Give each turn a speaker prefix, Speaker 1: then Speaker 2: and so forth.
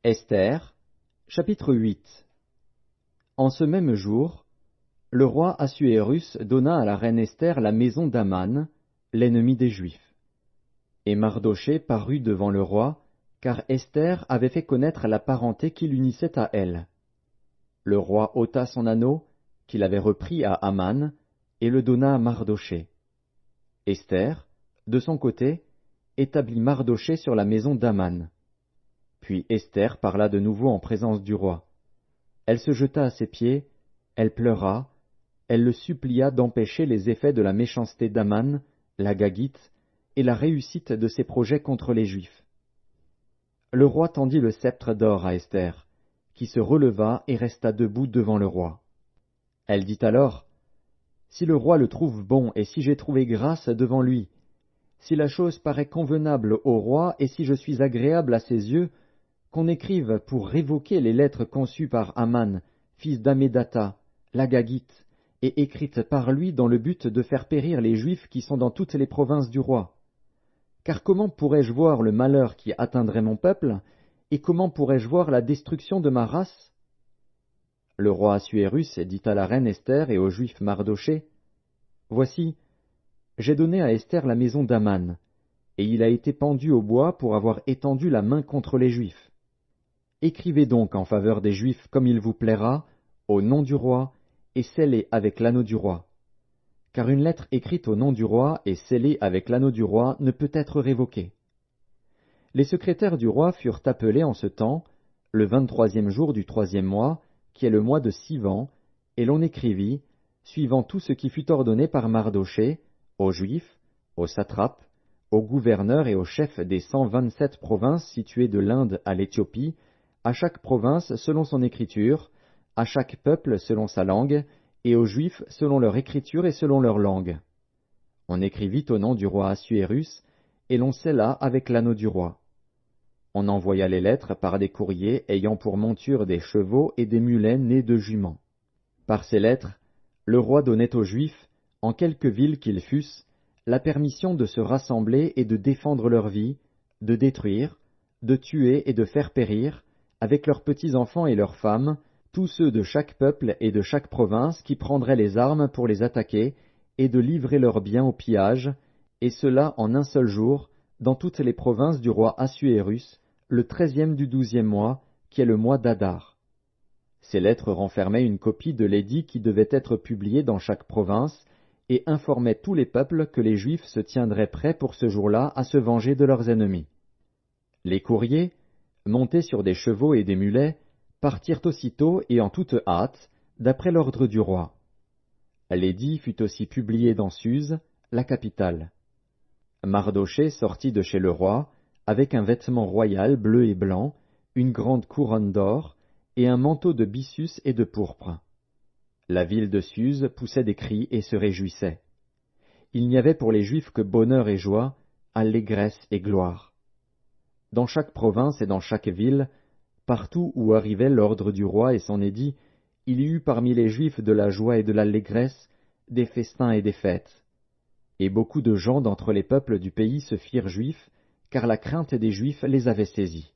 Speaker 1: Esther, chapitre 8. En ce même jour, le roi Assuérus donna à la reine Esther la maison d'Aman, l'ennemi des Juifs. Et Mardochée parut devant le roi, car Esther avait fait connaître la parenté qui l'unissait à elle. Le roi ôta son anneau, qu'il avait repris à Aman, et le donna à Mardochée. Esther, de son côté, établit Mardochée sur la maison d'Aman. Puis Esther parla de nouveau en présence du roi. Elle se jeta à ses pieds, elle pleura, elle le supplia d'empêcher les effets de la méchanceté d'Aman, l'Agagite, et la réussite de ses projets contre les Juifs. Le roi tendit le sceptre d'or à Esther, qui se releva et resta debout devant le roi. Elle dit alors, « Si le roi le trouve bon et si j'ai trouvé grâce devant lui, si la chose paraît convenable au roi et si je suis agréable à ses yeux, qu'on écrive pour révoquer les lettres conçues par Aman, fils d'Hammédatha, l'Agagite, et écrites par lui dans le but de faire périr les Juifs qui sont dans toutes les provinces du roi. Car comment pourrais-je voir le malheur qui atteindrait mon peuple, et comment pourrais-je voir la destruction de ma race ?» Le roi Assuérus dit à la reine Esther et au juif Mardochée, « Voici, j'ai donné à Esther la maison d'Aman, et il a été pendu au bois pour avoir étendu la main contre les Juifs. Écrivez donc en faveur des Juifs comme il vous plaira, au nom du roi, et scellez avec l'anneau du roi. Car une lettre écrite au nom du roi et scellée avec l'anneau du roi ne peut être révoquée. » Les secrétaires du roi furent appelés en ce temps, le 23e jour du 3e mois, qui est le mois de Sivan, et l'on écrivit, suivant tout ce qui fut ordonné par Mardochée, aux Juifs, aux satrapes, aux gouverneurs et aux chefs des 127 provinces situées de l'Inde à l'Éthiopie, à chaque province selon son écriture, à chaque peuple selon sa langue, et aux Juifs selon leur écriture et selon leur langue. On écrivit au nom du roi Assuérus, et l'on scella avec l'anneau du roi. On envoya les lettres par des courriers ayant pour monture des chevaux et des mulets nés de juments. Par ces lettres, le roi donnait aux Juifs, en quelque ville qu'ils fussent, la permission de se rassembler et de défendre leur vie, de détruire, de tuer et de faire périr, avec leurs petits-enfants et leurs femmes, tous ceux de chaque peuple et de chaque province qui prendraient les armes pour les attaquer, et de livrer leurs biens au pillage, et cela en un seul jour, dans toutes les provinces du roi Assuérus, le 13e du 12e mois, qui est le mois d'Adar. Ces lettres renfermaient une copie de l'édit qui devait être publié dans chaque province, et informaient tous les peuples que les Juifs se tiendraient prêts pour ce jour-là à se venger de leurs ennemis. Les courriers, montés sur des chevaux et des mulets, partirent aussitôt et en toute hâte, d'après l'ordre du roi. L'édit fut aussi publié dans Suse, la capitale. Mardochée sortit de chez le roi, avec un vêtement royal bleu et blanc, une grande couronne d'or, et un manteau de byssus et de pourpre. La ville de Suse poussait des cris et se réjouissait. Il n'y avait pour les Juifs que bonheur et joie, allégresse et gloire. Dans chaque province et dans chaque ville, partout où arrivait l'ordre du roi et son édit, il y eut parmi les Juifs de la joie et de l'allégresse, des festins et des fêtes. Et beaucoup de gens d'entre les peuples du pays se firent juifs, car la crainte des Juifs les avait saisis.